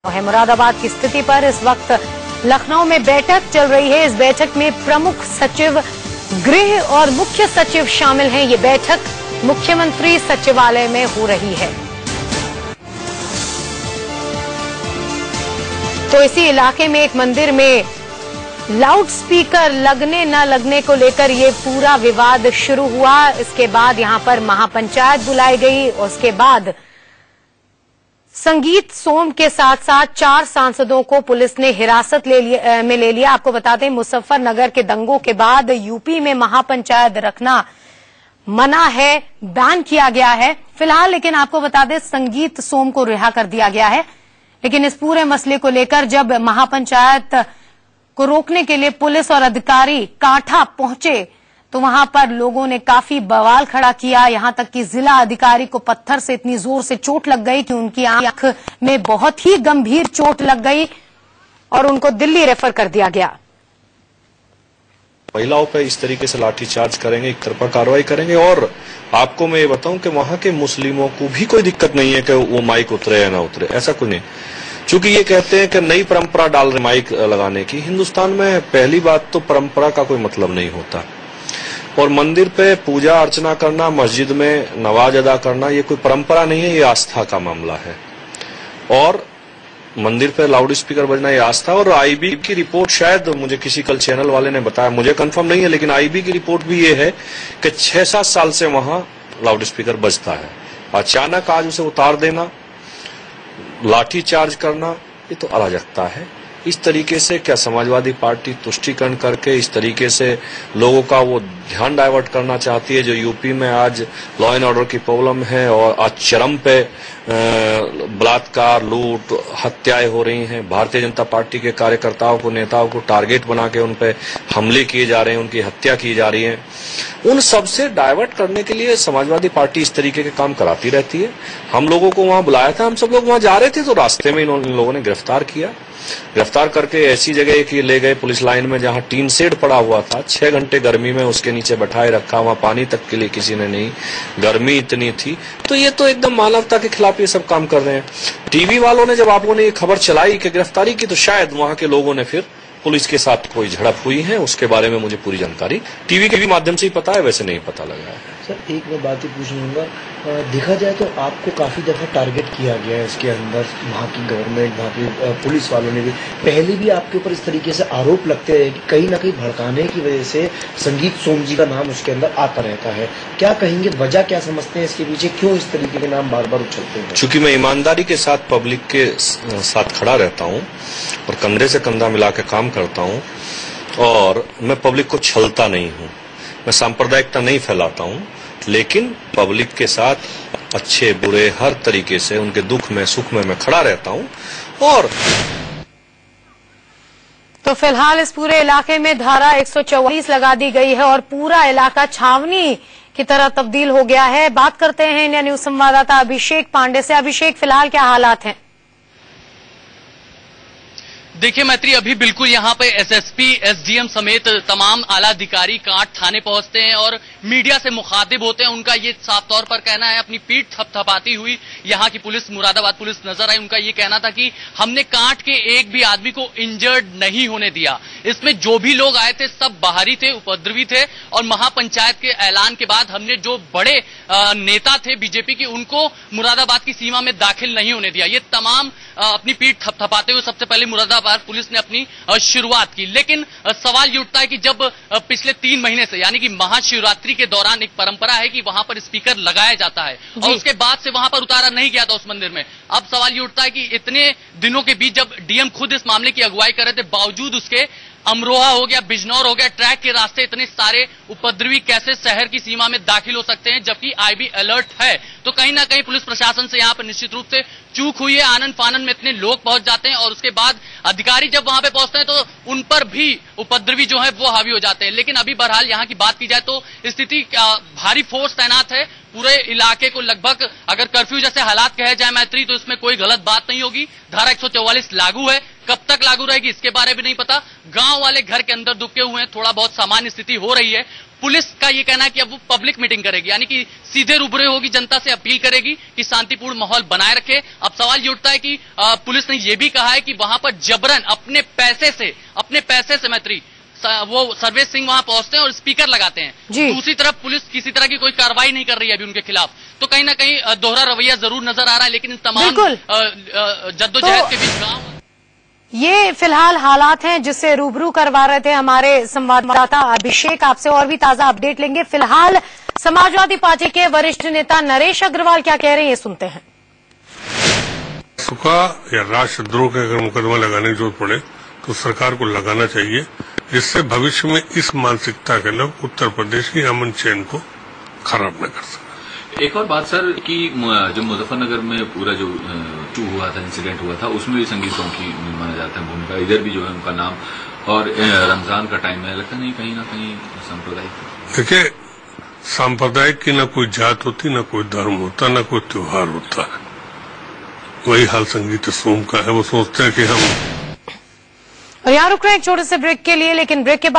मुरादाबाद की स्थिति पर इस वक्त लखनऊ में बैठक चल रही है। इस बैठक में प्रमुख सचिव गृह और मुख्य सचिव शामिल हैं। ये बैठक मुख्यमंत्री सचिवालय में हो रही है। तो इसी इलाके में एक मंदिर में लाउड स्पीकर लगने न लगने को लेकर ये पूरा विवाद शुरू हुआ। इसके बाद यहां पर महापंचायत बुलाई गई और उसके बाद संगीत सोम के साथ साथ 4 सांसदों को पुलिस ने हिरासत में ले लिया। आपको बता दें, मुजफ्फरनगर के दंगों के बाद यूपी में महापंचायत रखना मना है, बैन किया गया है फिलहाल। लेकिन आपको बता दें, संगीत सोम को रिहा कर दिया गया है। लेकिन इस पूरे मसले को लेकर जब महापंचायत को रोकने के लिए पुलिस और अधिकारी कांठा पहुंचे तो वहां पर लोगों ने काफी बवाल खड़ा किया। यहां तक कि जिला अधिकारी को पत्थर से इतनी जोर से चोट लग गई कि उनकी आंख में बहुत ही गंभीर चोट लग गई और उनको दिल्ली रेफर कर दिया गया। महिलाओं पर इस तरीके से लाठीचार्ज करेंगे, एक तरफा कार्रवाई करेंगे। और आपको मैं ये बताऊं कि वहां के मुस्लिमों को भी कोई दिक्कत नहीं है कि वो माइक उतरे या ना उतरे, ऐसा कुछ नहीं। चूंकि ये कहते हैं कि नई परंपरा डाल रहे माइक लगाने की। हिंदुस्तान में पहली बात तो परंपरा का कोई मतलब नहीं होता और मंदिर पे पूजा अर्चना करना, मस्जिद में नमाज अदा करना, ये कोई परंपरा नहीं है, ये आस्था का मामला है। और मंदिर पे लाउड स्पीकर बजना ये आस्था। और आईबी की रिपोर्ट, शायद मुझे किसी कल चैनल वाले ने बताया, मुझे कंफर्म नहीं है, लेकिन आईबी की रिपोर्ट भी ये है कि 6-7 साल से वहां लाउड स्पीकर बजता है। अचानक आज उसे उतार देना, लाठी चार्ज करना, ये तो अराजकता है। इस तरीके से क्या समाजवादी पार्टी तुष्टीकरण करके इस तरीके से लोगों का वो ध्यान डाइवर्ट करना चाहती है? जो यूपी में आज लॉ एंड ऑर्डर की प्रॉब्लम है और आज चरम पे बलात्कार, लूट, हत्याएं हो रही हैं। भारतीय जनता पार्टी के कार्यकर्ताओं को, नेताओं को टारगेट बना के उन पे हमले किए जा रहे हैं, उनकी हत्या की जा रही है। उन सबसे डाइवर्ट करने के लिए समाजवादी पार्टी इस तरीके के काम कराती रहती है। हम लोगों को वहां बुलाया था, हम सब लोग वहां जा रहे थे तो रास्ते में इन लोगों ने गिरफ्तार किया। गिरफ्तार करके ऐसी जगह की ले गए पुलिस लाइन में जहां टीन शेड पड़ा हुआ था। 6 घंटे गर्मी में उसके नीचे बैठाए रखा, वहां पानी तक के लिए किसी ने नहीं, गर्मी इतनी थी। तो ये तो एकदम मानवता के खिलाफ ये सब काम कर रहे हैं। टीवी वालों ने, जब आप लोगों ने ये खबर चलाई कि गिरफ्तारी की, तो शायद वहां के लोगों ने फिर पुलिस के साथ कोई झड़प हुई है, उसके बारे में मुझे पूरी जानकारी टीवी के भी माध्यम से ही पता है, वैसे नहीं पता लगा है। सर, एक मैं बात ही पूछूंगा, देखा जाए तो आपको काफी दफा टारगेट किया गया है इसके अंदर, वहाँ की गवर्नमेंट, वहाँ की पुलिस वालों ने भी। पहले भी आपके ऊपर इस तरीके से आरोप लगते हैं कि कहीं ना कहीं भड़काने की वजह से संगीत सोम जी का नाम उसके अंदर आता रहता है। क्या कहेंगे, वजह क्या समझते हैं इसके पीछे, क्यों इस तरीके के नाम बार बार उछलते हैं? चूंकि मैं ईमानदारी के साथ पब्लिक के साथ खड़ा रहता हूँ और कंधे से कंधा मिला के काम करता हूँ और मैं पब्लिक को छलता नहीं हूँ, मैं सांप्रदायिकता नहीं फैलाता हूँ, लेकिन पब्लिक के साथ अच्छे बुरे हर तरीके से उनके दुख में सुख में मैं खड़ा रहता हूँ। और तो फिलहाल इस पूरे इलाके में धारा 144 लगा दी गई है और पूरा इलाका छावनी की तरह तब्दील हो गया है। बात करते हैं इंडिया न्यूज संवाददाता अभिषेक पांडे से। अभिषेक, फिलहाल क्या हालात हैं? देखिए मैत्री, अभी बिल्कुल यहाँ पे एसएसपी, एसडीएम समेत तमाम आला अधिकारी कांट थाने पहुंचते हैं और मीडिया से मुखातिब होते हैं। उनका ये साफ तौर पर कहना है, अपनी पीठ थपथपाती हुई यहाँ की पुलिस, मुरादाबाद पुलिस नजर आई। उनका ये कहना था कि हमने कांट के एक भी आदमी को इंजर्ड नहीं होने दिया। इसमें जो भी लोग आए थे सब बाहरी थे, उपद्रवी थे और महापंचायत के ऐलान के बाद हमने जो बड़े नेता थे बीजेपी की, उनको मुरादाबाद की सीमा में दाखिल नहीं होने दिया। ये तमाम अपनी पीठ थपथपाते हुए सबसे पहले मुरादाबाद पुलिस ने अपनी शुरुआत की। लेकिन सवाल ये उठता है कि जब पिछले 3 महीने से, यानी कि महाशिवरात्रि के दौरान एक परंपरा है कि वहां पर स्पीकर लगाया जाता है और उसके बाद से वहां पर उतारा नहीं गया था उस मंदिर में। अब सवाल ये उठता है कि इतने दिनों के बीच जब डीएम खुद इस मामले की अगुवाई कर रहे थे, बावजूद उसके अमरोहा हो गया, बिजनौर हो गया, ट्रैक के रास्ते इतने सारे उपद्रवी कैसे शहर की सीमा में दाखिल हो सकते हैं जबकि आईबी अलर्ट है? तो कहीं ना कहीं पुलिस प्रशासन से यहाँ पर निश्चित रूप से चूक हुई है। आनन फानन में इतने लोग पहुंच जाते हैं और उसके बाद अधिकारी जब वहां पे पहुंचते हैं तो उन पर भी उपद्रवी जो है वो हावी हो जाते हैं। लेकिन अभी बहरहाल यहाँ की बात की जाए तो स्थिति भारी फोर्स तैनात है पूरे इलाके को। लगभग अगर कर्फ्यू जैसे हालात कहे जाए मैत्री, तो इसमें कोई गलत बात नहीं होगी। धारा 144 लागू है, कब तक लागू रहेगी इसके बारे में नहीं पता। गांव वाले घर के अंदर दुबके हुए हैं, थोड़ा बहुत सामान्य स्थिति हो रही है। पुलिस का ये कहना है कि अब वो पब्लिक मीटिंग करेगी, यानी कि सीधे रूबरू होगी, जनता से अपील करेगी कि शांतिपूर्ण माहौल बनाए रखे। अब सवाल ये उठता है कि पुलिस ने ये भी कहा है कि वहां पर जबरन अपने पैसे से मैत्री वो सर्वेश सिंह वहां पहुंचते हैं और स्पीकर लगाते हैं। दूसरी तरफ पुलिस किसी तरह की कोई कार्रवाई नहीं कर रही है अभी उनके खिलाफ। तो कहीं ना कहीं दोहरा रवैया जरूर नजर आ रहा है, लेकिन इन तमाम जद्दोजहद के बीच गांव ये फिलहाल हालात हैं जिससे रूबरू करवा रहे थे हमारे संवाददाता अभिषेक। आपसे और भी ताजा अपडेट लेंगे। फिलहाल समाजवादी पार्टी के वरिष्ठ नेता नरेश अग्रवाल क्या कह रहे हैं, ये सुनते हैं। सुखा या राष्ट्रद्रोह का अगर मुकदमा लगाने की जरूरत पड़े तो सरकार को लगाना चाहिए, जिससे भविष्य में इस मानसिकता के लोग उत्तर प्रदेश की अमन चैन को खराब न कर सके। एक और बात सर कि जो मुजफ्फरनगर में पूरा जो हुआ था, इंसिडेंट हुआ था, उसमें भी संगीतों की माना जाता है भूमिका, इधर भी जो है उनका नाम, और रमजान का टाइम है, लगता नहीं कहीं ना कहीं सांप्रदायिक। देखिए, सांप्रदायिक की न कोई जात होती, न कोई धर्म होता, न कोई त्योहार होता है। वही हाल संगीत सोम का है। वो सोचते हैं कि हम और यहाँ रुक रहे हैं एक छोटे से ब्रेक के लिए, लेकिन ब्रेक के बाद